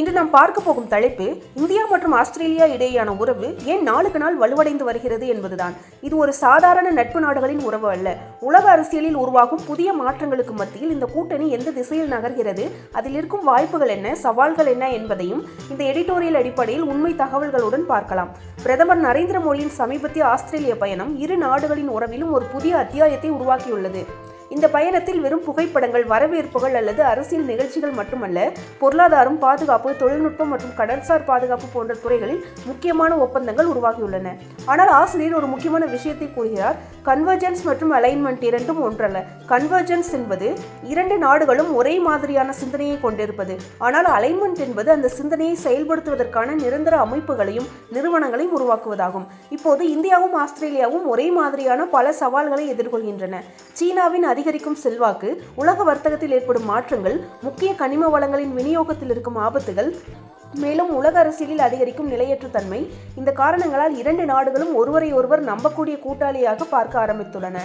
இன்று நாம் பார்க்க போகும் தலைப்பு இந்தியா மற்றும் ஆஸ்திரேலியா இடையேயான உறவு ஏன் நாளுக்கு நாள் வலுவடைந்து வருகிறது என்பதுதான். இது ஒரு சாதாரண நட்பு நாடுகளின் உறவு அல்ல. உலக அரசியலில் உருவாகும் புதிய மாற்றங்களுக்கு மத்தியில் இந்த கூட்டணி எந்த திசையில் நகர்கிறது, அதில் இருக்கும் வாய்ப்புகள் என்ன, சவால்கள் என்ன என்பதையும் இந்த எடிட்டோரியல் அடிப்படையில் உண்மை தகவல்களுடன் பார்க்கலாம். பிரதமர் நரேந்திர மோடியின் சமீபத்திய ஆஸ்திரேலிய பயணம் இரு நாடுகளின் உறவிலும் ஒரு புதிய அத்தியாயத்தை உருவாக்கியுள்ளது. இந்த பயணத்தில் வெறும் புகைப்படங்கள், வரவேற்புகள் அல்லது அரசியல் நிகழ்ச்சிகள் மட்டுமல்ல, பொருளாதாரம், பாதுகாப்பு, தொழில்நுட்பம் மற்றும் கடல்சார் பாதுகாப்பு போன்ற துறைகளில் முக்கியமான ஒப்பந்தங்கள் உருவாகியுள்ளன. ஆனால் ஆசிரியர் ஒரு முக்கியமான விஷயத்தை கூறுகிறார். கன்வர்ஜென்ஸ் மற்றும் அலைன்மெண்ட் இரண்டும் ஒன்றல்ல. கன்வர்ஜென்ஸ் என்பது இரண்டு நாடுகளும் ஒரே மாதிரியான சிந்தனையை கொண்டிருப்பது. ஆனால் அலைன்மெண்ட் என்பது அந்த சிந்தனையை செயல்படுத்துவதற்கான நிரந்தர அமைப்புகளையும் நிறுவனங்களையும் உருவாக்குவதாகும். இப்போது இந்தியாவும் ஆஸ்திரேலியாவும் ஒரே மாதிரியான பல சவால்களை எதிர்கொள்கின்றன. சீனாவின் அதிகரிக்கும் செல்வாக்கு, உலக வர்த்தகத்தில் ஏற்படும் மாற்றங்கள், முக்கிய கனிம வளங்களின் விநியோகத்தில் இருக்கும் ஆபத்துகள், மேலும் உலக அரசியலில் அதிகரிக்கும் நிலையற்ற தன்மை. இந்த காரணங்களால் இரண்டு நாடுகளும் ஒருவரை ஒருவர் நம்பக்கூடிய கூட்டாளியாக பார்க்க ஆரம்பித்துள்ளன.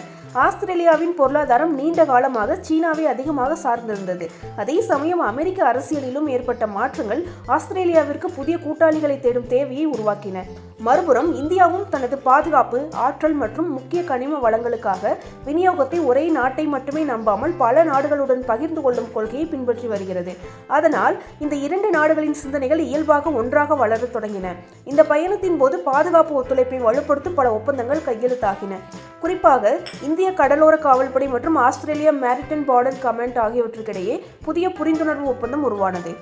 ஆஸ்திரேலியாவின் பொருளாதாரம் நீண்ட காலமாக சீனாவை அதிகமாக சார்ந்திருந்தது. அதே சமயம் அமெரிக்க அரசியலிலும் ஏற்பட்ட மாற்றங்கள் ஆஸ்திரேலியாவிற்கு புதிய கூட்டாளிகளை தேடும் தேவையை உருவாக்கின. மறுபுறம் இந்தியாவும் தனது பாதுகாப்பு, ஆற்றல் மற்றும் முக்கிய கனிம வளங்களுக்காக விநியோகத்தை ஒரே நாட்டை மட்டுமே நம்பாமல் பல நாடுகளுடன் பகிர்ந்து கொள்ளும் கொள்கையை பின்பற்றி வருகிறது. அதனால் இந்த இரண்டு நாடுகளின் சிந்தனைகள் இயல்பாக ஒன்றாக வளரத் தொடங்கின. இந்த பயணத்தின் போது பாதுகாப்பு ஒத்துழைப்பை வலுப்படுத்தும் பல ஒப்பந்தங்கள் கையெழுத்தாகின. குறிப்பாக இந்திய கடலோர காவல்படை மற்றும் ஆஸ்திரேலியா மேரிடைம் பார்டர் கமாண்ட் ஆகியவற்றுக்கிடையே புதிய புரிந்துணர்வு ஒப்பந்தம் உருவானது.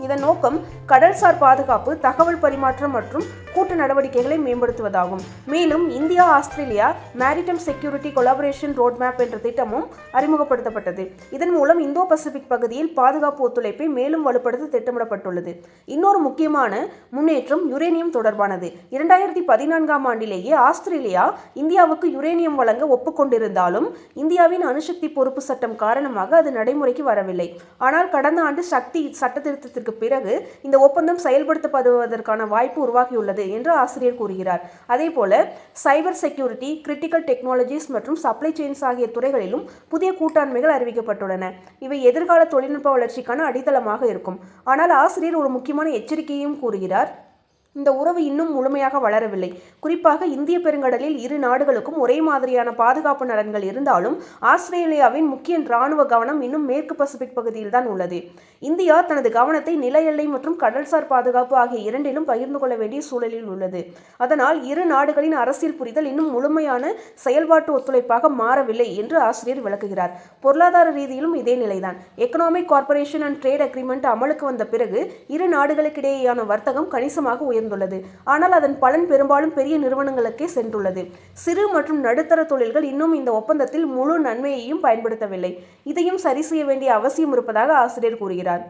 இதன் நோக்கம் கடல்சார் பாதுகாப்பு, தகவல் பரிமாற்றம் மற்றும் கூட்டு நடவடிக்கைகளை மேம்படுத்துவதாகும். மேலும் India Australia maritime security collaboration roadmap என்ற திட்டமும் அறிமுகப்படுத்தப்பட்டது. இதன் மூலம் இந்தோ பசிபிக் பகுதியில் பாதுகாப்பு ஒத்துழைப்பை மேலும் வலுப்படுத்த திட்டமிடப்பட்டுள்ளது. இன்னொரு முக்கியமான முன்னேற்றம் யுரேனியம் தொடர்பானது. 2014ஆம் ஆண்டிலேயே ஆஸ்திரேலியா இந்தியாவுக்கு யுரேனியம் வழங்க ஒப்புக்கொண்டிருந்தாலும் இந்தியாவின் அணுசக்தி பொறுப்பு சட்டம் காரணமாக அது நடைமுறைக்கு வரவில்லை. ஆனால் கடந்த ஆண்டு சக்தி சட்டத்திருத்தத்திற்கு பிறகு இந்த ஒப்பந்தம் செயல்படுத்தப்படுவதற்கான வாய்ப்பு உருவாகியுள்ளது என்று ஆசிரியர் கூறுகிறார். அதேபோல சைபர் செக்யூரிட்டி, கிரிட்டிக்கல் டெக்னாலஜிஸ் மற்றும் சப்ளை செயின்ஸ் ஆகிய துறைகளிலும் புதிய கூட்டாண்மைகள் அறிவிக்கப்பட்டுள்ளன. இவை எதிர்கால தொழில்நுட்ப வளர்ச்சிக்கான அடித்தளமாக இருக்கும். ஆனால் ஆசிரியர் ஒரு முக்கியமான எச்சரிக்கையையும் கூறுகிறார். இந்த உறவு இன்னும் முழுமையாக வளரவில்லை. குறிப்பாக இந்திய பெருங்கடலில் இரு நாடுகளுக்கும் ஒரே மாதிரியான பாதுகாப்பு நலன்கள் இருந்தாலும் ஆஸ்திரேலியாவின் முக்கிய இராணுவ கவனம் இன்னும் மேற்கு பசிபிக் பகுதியில் தான் உள்ளது. இந்தியா தனது கவனத்தை நில எல்லை மற்றும் கடல்சார் பாதுகாப்பு ஆகிய இரண்டிலும் பகிர்ந்து கொள்ள வேண்டிய சூழலில் உள்ளது. அதனால் இரு நாடுகளின் அரசியல் புரிதல் இன்னும் முழுமையான செயல்பாட்டு ஒத்துழைப்பாக மாறவில்லை என்று ஆசிரியர் விளக்குகிறார். பொருளாதார ரீதியிலும் இதே நிலைதான். Economic corporation and trade agreement அமலுக்கு வந்த பிறகு இரு நாடுகளுக்கிடையேயான வர்த்தகம் கணிசமாக உயர்ந்துள்ளது. ஆனால் அதன் பலன் பெரும்பாலும் பெரிய நிறுவனங்களுக்கே சென்றுள்ளது. சிறு மற்றும் நடுத்தர தொழில்கள் இன்னும் இந்த ஒப்பந்தத்தில் முழு நன்மையையும் பயன்படுத்தவில்லை. இதையும் சரி செய்ய வேண்டிய அவசியம் இருப்பதாக ஆசிரியர் கூறுகிறார்.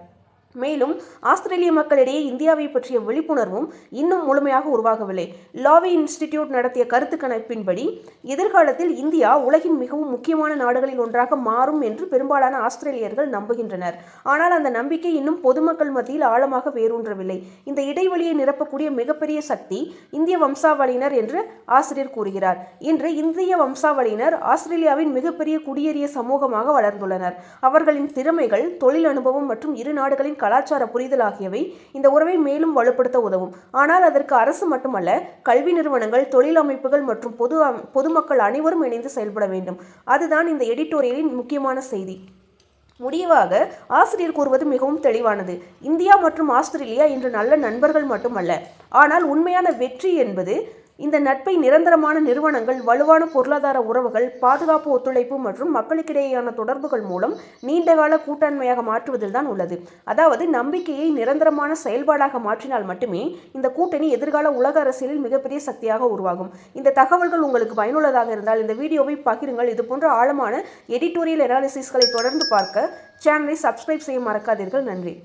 மேலும் ஆஸ்திரேலிய மக்களிடையே இந்தியாவை பற்றிய விழிப்புணர்வும் இன்னும் முழுமையாக உருவாகவில்லை. லாவி இன்ஸ்டிடியூட் நடத்திய கருத்து கணிப்பின்படி எதிர்காலத்தில் இந்தியா உலகின் மிகவும் முக்கியமான நாடுகளில் ஒன்றாக மாறும் என்று பெரும்பாலான ஆஸ்திரேலியர்கள் நம்புகின்றனர். ஆனால் அந்த நம்பிக்கை இன்னும் பொதுமக்கள் மத்தியில் ஆழமாக வேரூன்றவில்லை. இந்த இடைவெளியை நிரப்பக்கூடிய மிகப்பெரிய சக்தி இந்திய வம்சாவளியினர் என்று ஆசிரியர் கூறுகிறார். இன்று இந்திய வம்சாவளியினர் ஆஸ்திரேலியாவின் மிகப்பெரிய குடியேறிய சமூகமாக வளர்ந்துள்ளனர். அவர்களின் திறமைகள், தொழில் அனுபவம் மற்றும் இரு நாடுகளின் கலாச்சார புரிதல் ஆகியவை இந்த உறவை மேலும் வலுப்படுத்த உதவும். ஆனால் அதற்கு அரசு மட்டுமல்ல, கல்வி நிறுவனங்கள், தொழில் அமைப்புகள் மற்றும் பொதுமக்கள் அனைவரும் இணைந்து செயல்பட வேண்டும். அதுதான் இந்த எடிட்டோரியலின் முக்கியமான செய்தி. முடிவாக ஆசிரியர் கூறுவது மிகவும் தெளிவானது. இந்தியா மற்றும் ஆஸ்திரேலியா இன்று நல்ல நண்பர்கள் மட்டுமல்ல, ஆனால் உண்மையான வெற்றி என்பது இந்த நட்பை நிரந்தரமான நிறுவனங்கள், வலுவான பொருளாதார உறவுகள், பாதுகாப்பு ஒத்துழைப்பு மற்றும் மக்களுக்கிடையேயான தொடர்புகள் மூலம் நீண்டகால கூட்டாண்மையாக மாற்றுவதில் தான் உள்ளது. அதாவது நம்பிக்கையை நிரந்தரமான செயல்பாடாக மாற்றினால் மட்டுமே இந்த கூட்டணி எதிர்கால உலக அரசியலில் மிகப்பெரிய சக்தியாக உருவாகும். இந்த தகவல்கள் உங்களுக்கு பயனுள்ளதாக இருந்தால் இந்த வீடியோவை பகிருங்கள். இது போன்ற ஆழமான எடிட்டோரியல் அனாலிசிஸ்களை தொடர்ந்து பார்க்க சேனலை சப்ஸ்கிரைப் செய்ய மறக்காதீர்கள். நன்றி.